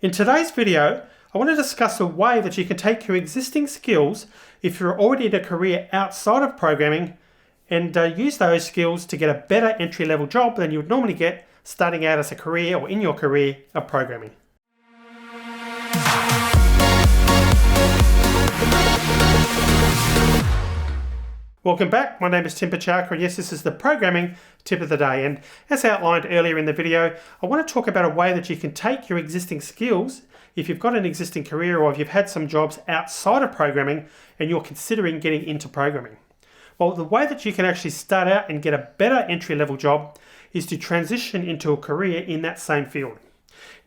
In today's video, I want to discuss a way that you can take your existing skills if you're already in a career outside of programming and use those skills to get a better entry-level job than you would normally get starting out as a career or in your career of programming. Welcome back, my name is Tim Buchalka and yes, this is the programming tip of the day, and as outlined earlier in the video, I want to talk about a way that you can take your existing skills if you've got an existing career or if you've had some jobs outside of programming and you're considering getting into programming. Well, the way that you can actually start out and get a better entry-level job is to transition into a career in that same field.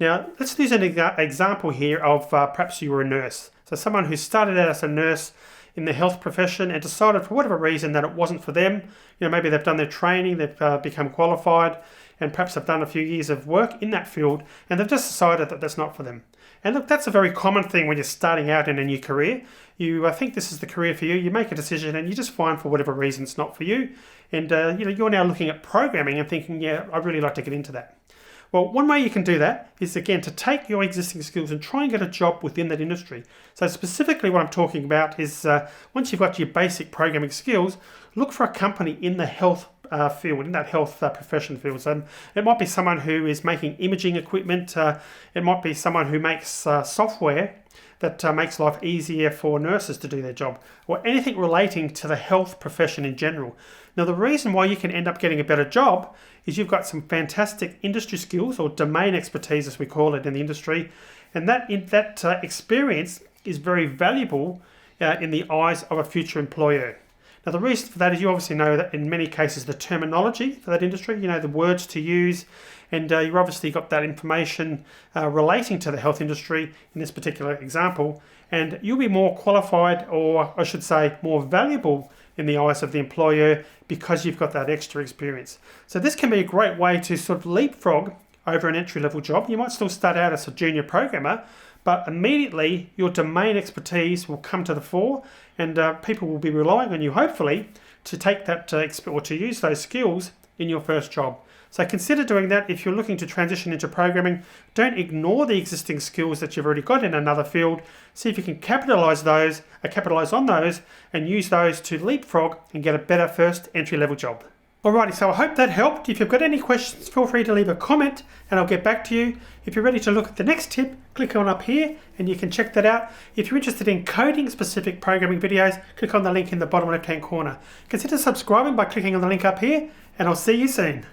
Now, let's use an example here of perhaps you were a nurse. So someone who started out as a nurse in the health profession and decided for whatever reason that it wasn't for them. Maybe they've done their training, they've become qualified, and perhaps they've done a few years of work in that field, and they've just decided that that's not for them. And look, that's a very common thing when you're starting out in a new career. You think this is the career for you, you make a decision, and you just find for whatever reason it's not for you. And you're now looking at programming and thinking, yeah, I'd really like to get into that. Well, one way you can do that is, again, to take your existing skills and try and get a job within that industry. So specifically what I'm talking about is once you've got your basic programming skills, look for a company in the health field, in that health profession field. So it might be someone who is making imaging equipment. It might be someone who makes software that makes life easier for nurses to do their job, or anything relating to the health profession in general. Now, the reason why you can end up getting a better job is you've got some fantastic industry skills, or domain expertise as we call it in the industry, and that experience is very valuable in the eyes of a future employer. Now, the reason for that is you obviously know that in many cases the terminology for that industry, the words to use, and you've obviously got that information relating to the health industry in this particular example, and you'll be more qualified, or I should say more valuable in the eyes of the employer because you've got that extra experience. So this can be a great way to sort of leapfrog over an entry-level job. You might still start out as a junior programmer, but immediately your domain expertise will come to the fore, and people will be relying on you, hopefully, to take that or to use those skills in your first job. So consider doing that if you're looking to transition into programming. Don't ignore the existing skills that you've already got in another field. See if you can capitalize on those and use those to leapfrog and get a better first entry-level job. Alrighty, so I hope that helped. If you've got any questions, feel free to leave a comment and I'll get back to you. If you're ready to look at the next tip, click on up here and you can check that out. If you're interested in coding specific programming videos, click on the link in the bottom left-hand corner. Consider subscribing by clicking on the link up here, and I'll see you soon.